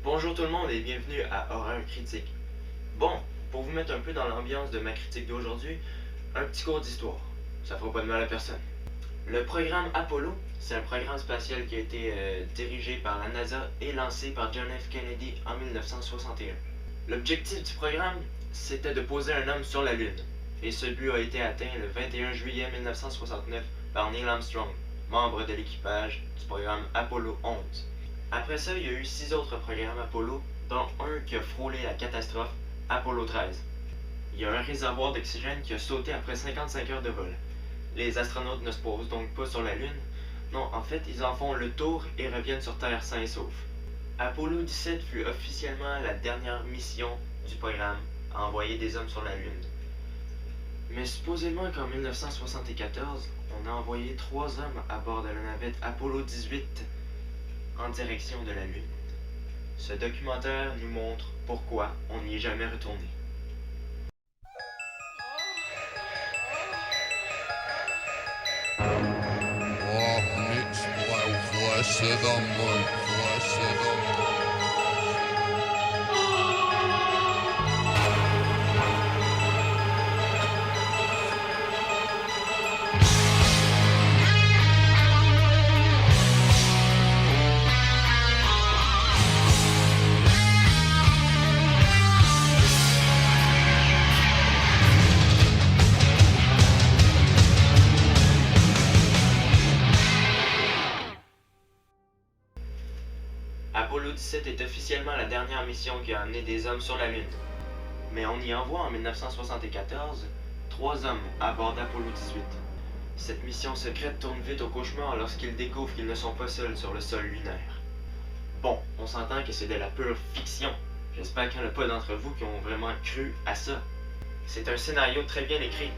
Bonjour tout le monde et bienvenue à Horreur Critique. Bon, pour vous mettre un peu dans l'ambiance de ma critique d'aujourd'hui, un petit cours d'histoire. Ça fera pas de mal à personne. Le programme Apollo, c'est un programme spatial qui a été dirigé par la NASA et lancé par John F. Kennedy en 1961. L'objectif du programme, c'était de poser un homme sur la Lune. Et ce but a été atteint le 21 juillet 1969 par Neil Armstrong, membre de l'équipage du programme Apollo 11. Après ça, il y a eu 6 autres programmes Apollo, dont un qui a frôlé la catastrophe, Apollo 13. Il y a un réservoir d'oxygène qui a sauté après 55 heures de vol. Les astronautes ne se posent donc pas sur la Lune. Non, en fait, ils en font le tour et reviennent sur Terre sains et saufs. Apollo 17 fut officiellement la dernière mission du programme à envoyer des hommes sur la Lune. Mais supposément qu'en 1974, on a envoyé 3 hommes à bord de la navette Apollo 18 en direction de la Lune. Ce documentaire nous montre pourquoi on n'y est jamais retourné. Apollo 17 est officiellement la dernière mission qui a amené des hommes sur la Lune. Mais on y envoie en 1974 3 hommes à bord d'Apollo 18. Cette mission secrète tourne vite au cauchemar lorsqu'ils découvrent qu'ils ne sont pas seuls sur le sol lunaire. Bon, on s'entend que c'est de la pure fiction. J'espère qu'il n'y en a pas d'entre vous qui ont vraiment cru à ça. C'est un scénario très bien écrit.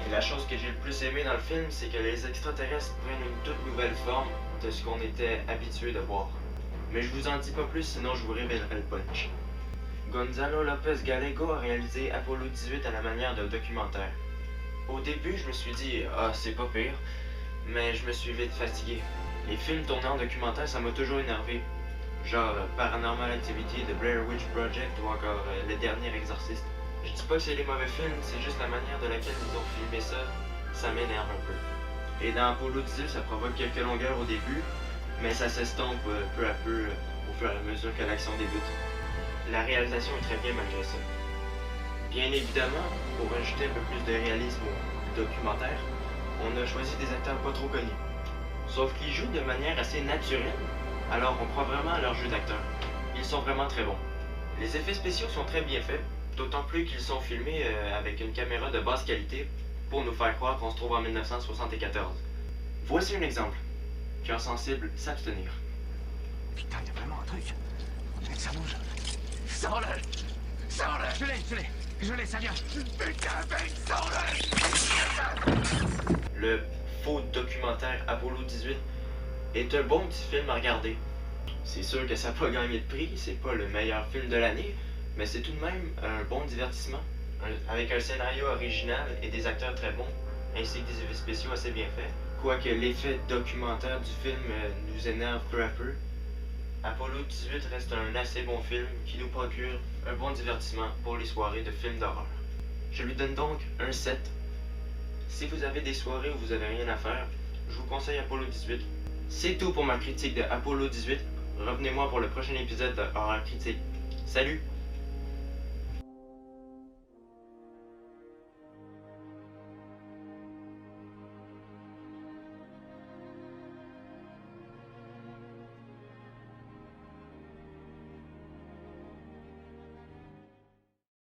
Et la chose que j'ai le plus aimé dans le film, c'est que les extraterrestres prennent une toute nouvelle forme de ce qu'on était habitué de voir. Mais je vous en dis pas plus, sinon je vous révélerai le punch. Gonzalo Lopez Gallego a réalisé Apollo 18 à la manière d'un documentaire. Au début, je me suis dit « Ah, c'est pas pire », mais je me suis vite fatigué. Les films tournés en documentaire, ça m'a toujours énervé. Genre Paranormal Activity, The Blair Witch Project ou encore Le Dernier Exorciste. Je dis pas que c'est des mauvais films, c'est juste la manière de laquelle ils ont filmé ça, ça m'énerve un peu. Et dans Apollo 18, ça provoque quelques longueurs au début, mais ça s'estompe peu à peu au fur et à mesure que l'action débute. La réalisation est très bien malgré ça. Bien évidemment, pour ajouter un peu plus de réalisme au documentaire, on a choisi des acteurs pas trop connus. Sauf qu'ils jouent de manière assez naturelle, alors on croit vraiment à leur jeu d'acteur. Ils sont vraiment très bons. Les effets spéciaux sont très bien faits, d'autant plus qu'ils sont filmés avec une caméra de basse qualité pour nous faire croire qu'on se trouve en 1974. Voici un exemple. Cœur sensible, s'abstenir. Putain, il y a vraiment un truc. Mec, ça bouge. Sors-le. Sors-le. Je l'ai, ça vient. Putain, mec, sors-le. Le faux documentaire Apollo 18 est un bon petit film à regarder. C'est sûr que ça n'a pas gagné de prix, c'est pas le meilleur film de l'année, mais c'est tout de même un bon divertissement, avec un scénario original et des acteurs très bons, ainsi que des effets spéciaux assez bien faits. Quoique l'effet documentaire du film nous énerve peu à peu, Apollo 18 reste un assez bon film qui nous procure un bon divertissement pour les soirées de films d'horreur. Je lui donne donc un 7. Si vous avez des soirées où vous avez rien à faire, je vous conseille Apollo 18. C'est tout pour ma critique de Apollo 18. Revenez-moi pour le prochain épisode de Horreur Critique. Salut!